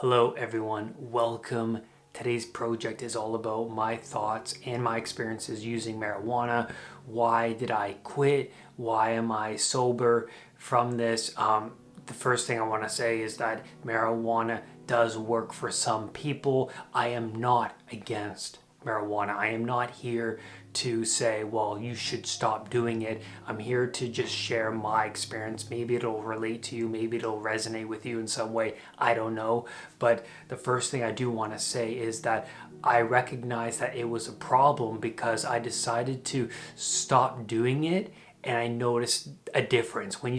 Hello everyone, welcome. Today's project is all about my thoughts and my experiences using marijuana. Why did I quit? Why am I sober from this? The first thing I want to say is that marijuana does work for some people. I am not against marijuana. I am not here to say, well, you should stop doing it. I'm here to just share my experience. Maybe it'll relate to you. Maybe it'll resonate with you in some way. I don't know. But the first thing I do want to say is that I recognize that it was a problem because I decided to stop doing it, and I noticed a difference when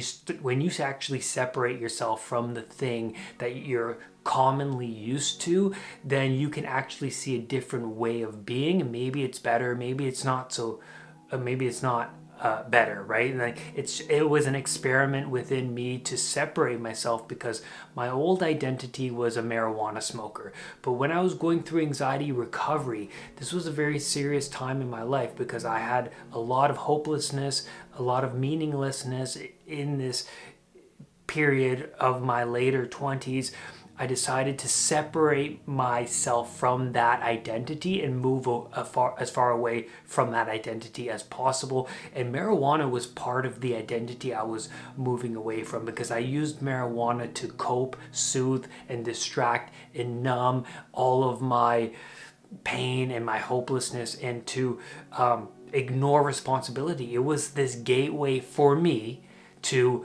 you actually separate yourself from the thing that you're commonly used to. Then you can actually see a different way of being, and maybe it's better, maybe it's not so, maybe it's not better, right? And like it was an experiment within me to separate myself because my old identity was a marijuana smoker. But when I was going through anxiety recovery, this was a very serious time in my life because I had a lot of hopelessness, a lot of meaninglessness in this period of my later 20s. I decided to separate myself from that identity and move as far away from that identity as possible. And marijuana was part of the identity I was moving away from because I used marijuana to cope, soothe, and distract and numb all of my pain and my hopelessness, and to ignore responsibility. It was this gateway for me to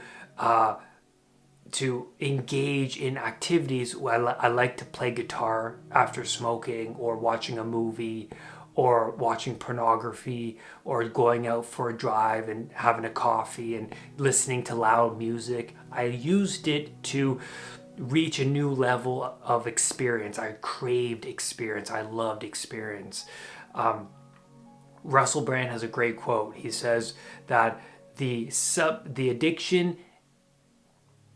engage in activities. I like to play guitar after smoking, or watching a movie, or watching pornography, or going out for a drive and having a coffee and listening to loud music. I used it to reach a new level of experience. I craved experience. I loved experience. Russell Brand has a great quote. He says that the addiction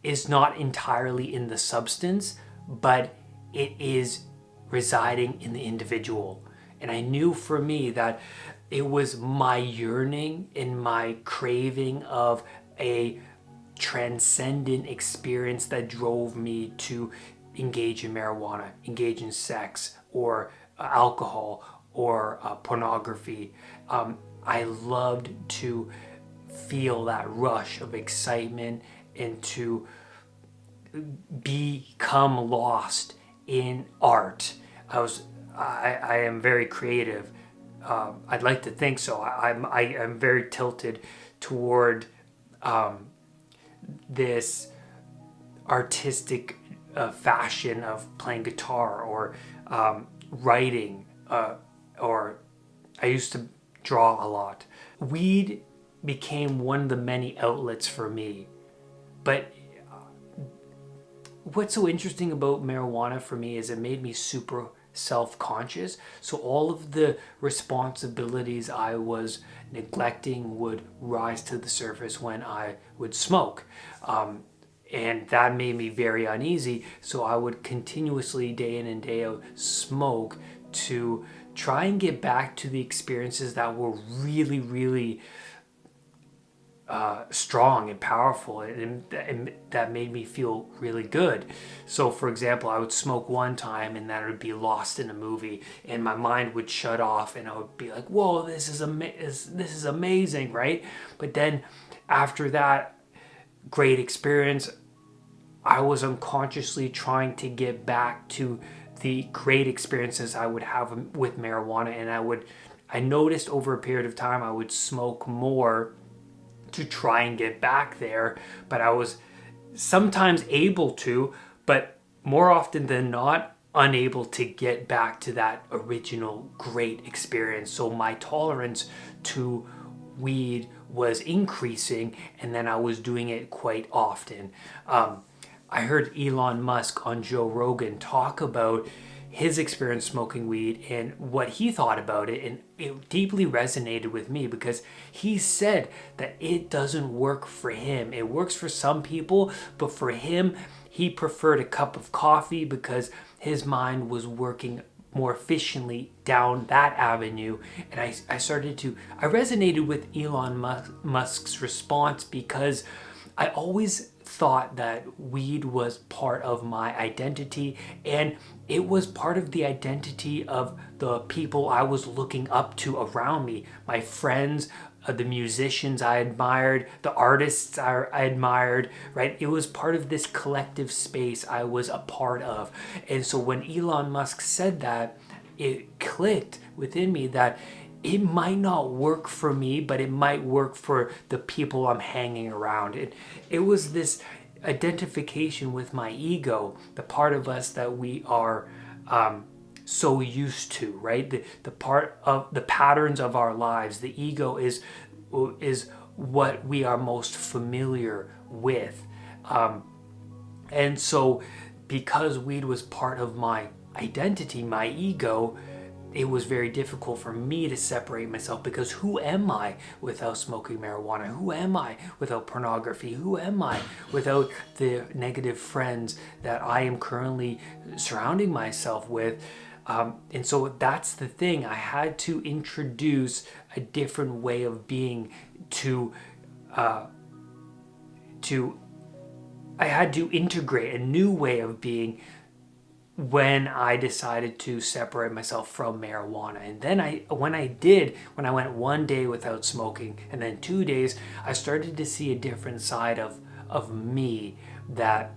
is not entirely in the substance, but it is residing in the individual. And I knew for me that it was my yearning and my craving of a transcendent experience that drove me to engage in marijuana, engage in sex, or alcohol, or pornography. I loved to feel that rush of excitement and to become lost in art. I am very creative. I'd like to think so. I am very tilted toward this artistic fashion of playing guitar, or writing, or I used to draw a lot. Weed became one of the many outlets for me. But what's so interesting about marijuana for me is it made me super self-conscious. So all of the responsibilities I was neglecting would rise to the surface when I would smoke. And that made me very uneasy. So I would continuously, day in and day out, smoke to try and get back to the experiences that were really, really strong and powerful, and that made me feel really good. So for example, I would smoke one time and then I would be lost in a movie and my mind would shut off and I would be like, whoa, this is amazing, right? But then after that great experience, I was unconsciously trying to get back to the great experiences I would have with marijuana. And I noticed over a period of time I would smoke more to try and get back there, but I was sometimes able to, but more often than not unable to get back to that original great experience. So my tolerance to weed was increasing, and then I was doing it quite often. I heard Elon Musk on Joe Rogan talk about his experience smoking weed and what he thought about it, and it deeply resonated with me because he said that it doesn't work for him. It works for some people, but for him, he preferred a cup of coffee because his mind was working more efficiently down that avenue. And I resonated with Elon Musk's response because I always thought that weed was part of my identity, and it was part of the identity of the people I was looking up to around me, my friends, the musicians I admired, the artists I admired, right? It was part of this collective space I was a part of. And so when Elon Musk said that, it clicked within me that it might not work for me, but it might work for the people I'm hanging around. It was this identification with my ego, the part of us that we are so used to, right? The part of the patterns of our lives. The ego is what we are most familiar with. And so because weed was part of my identity, my ego, it was very difficult for me to separate myself, because who am I without smoking marijuana? Who am I without pornography? Who am I without the negative friends that I am currently surrounding myself with? And so that's the thing. I had to introduce a different way of being I had to integrate a new way of being when I decided to separate myself from marijuana. And then when I went one day without smoking and then 2 days, I started to see a different side of me that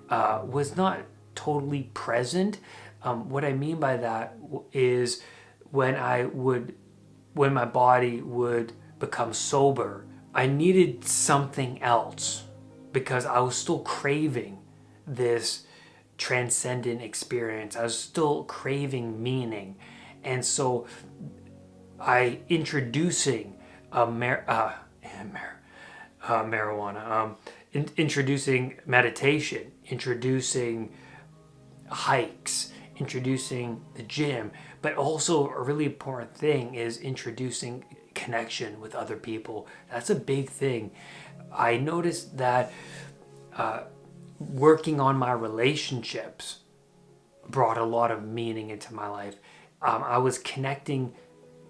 was not totally present. What I mean by that is when my body would become sober, I needed something else, because I was still craving this transcendent experience. I was still craving meaning. And so introducing marijuana, introducing meditation, introducing hikes, introducing the gym, but also a really important thing is introducing connection with other people. That's a big thing. I noticed that working on my relationships brought a lot of meaning into my life. I was connecting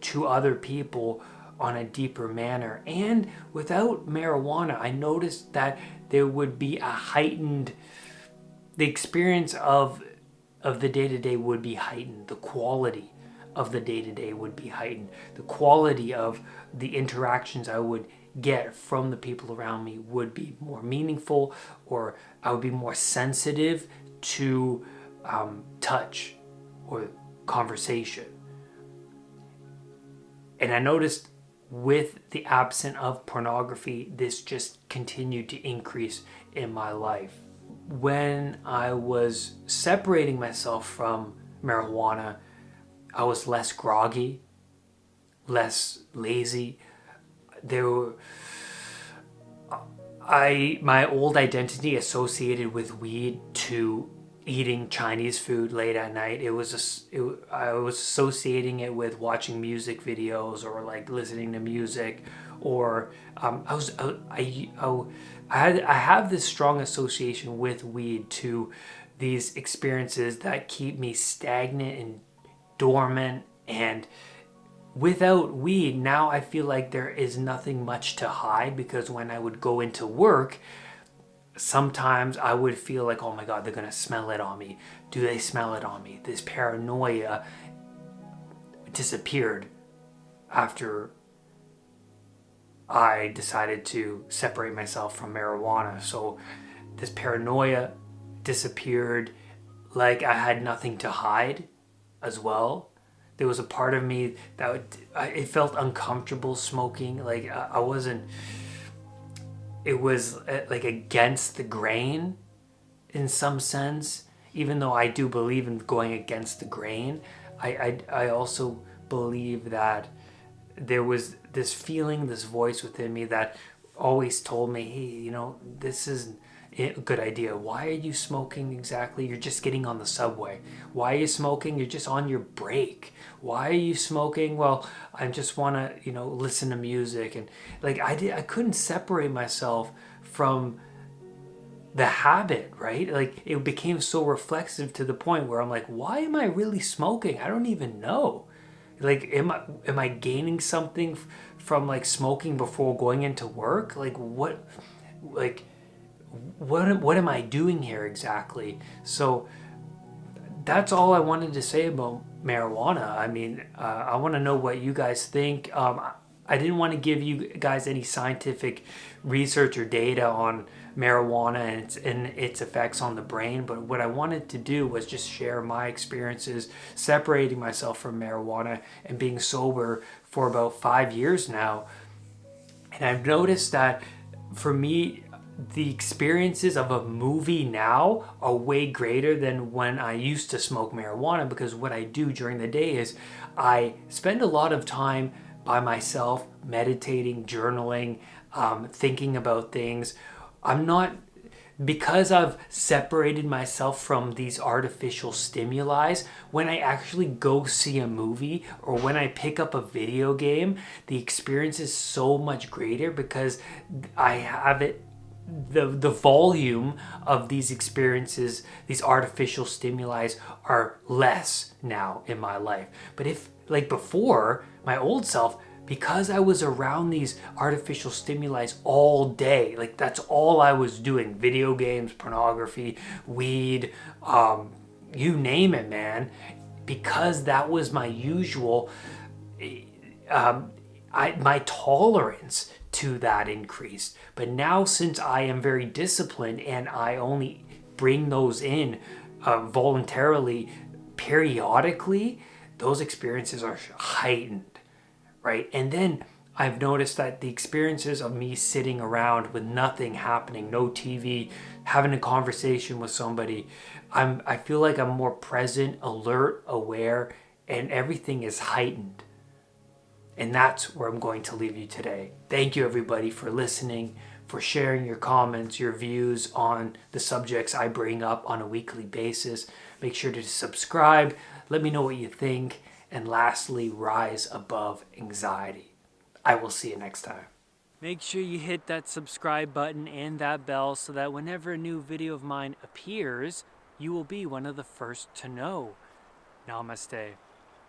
to other people on a deeper manner. And without marijuana, I noticed that there would be the experience of the day-to-day would be heightened. The quality of the day-to-day would be heightened. The quality of the interactions I would get from the people around me would be more meaningful, or I would be more sensitive to touch or conversation. And I noticed with the absence of pornography, this just continued to increase in my life. When I was separating myself from marijuana, I was less groggy, less lazy. My old identity associated with weed to eating Chinese food late at night. I was associating it with watching music videos or like listening to music, or I have this strong association with weed to these experiences that keep me stagnant and dormant. And without weed, now I feel like there is nothing much to hide, because when I would go into work, sometimes I would feel like, oh my God, they're gonna smell it on me. Do they smell it on me? This paranoia disappeared after I decided to separate myself from marijuana. So this paranoia disappeared, like I had nothing to hide as well. There was a part of me that it felt uncomfortable smoking. Like I wasn't, it was like against the grain in some sense. Even though I do believe in going against the grain, I also believe that there was this feeling, this voice within me that always told me, hey, this isn't a good idea. Why are you smoking exactly? You're just getting on the subway. Why are you smoking? You're just on your break. Why are you smoking? Well, I just want to, listen to music. And like I couldn't separate myself from the habit, right? Like it became so reflexive to the point where I'm like, why am I really smoking? I don't even know. Like, am I gaining something from like smoking before going into work? Like what? like, what am I doing here exactly? So that's all I wanted to say about marijuana. I mean, I want to know what you guys think. I didn't want to give you guys any scientific research or data on marijuana and its effects on the brain, but what I wanted to do was just share my experiences separating myself from marijuana and being sober for about 5 years now. And I've noticed that for me, the experiences of a movie now are way greater than when I used to smoke marijuana, because what I do during the day is I spend a lot of time by myself, meditating, journaling, thinking about things. I'm not, because I've separated myself from these artificial stimuli, when I actually go see a movie or when I pick up a video game, the experience is so much greater because I have it. The volume of these experiences, these artificial stimuli, are less now in my life. But if, like before, my old self, because I was around these artificial stimuli all day, like that's all I was doing: video games, pornography, weed, you name it, man. Because that was my usual, my tolerance to that increased. But now, since I am very disciplined and I only bring those in voluntarily, periodically, those experiences are heightened, right? And then I've noticed that the experiences of me sitting around with nothing happening, no TV, having a conversation with somebody, I feel like I'm more present, alert, aware, and everything is heightened. And that's where I'm going to leave you today. Thank you, everybody, for listening, for sharing your comments, your views on the subjects I bring up on a weekly basis. Make sure to subscribe. Let me know what you think. And lastly, rise above anxiety. I will see you next time. Make sure you hit that subscribe button and that bell so that whenever a new video of mine appears, you will be one of the first to know. Namaste.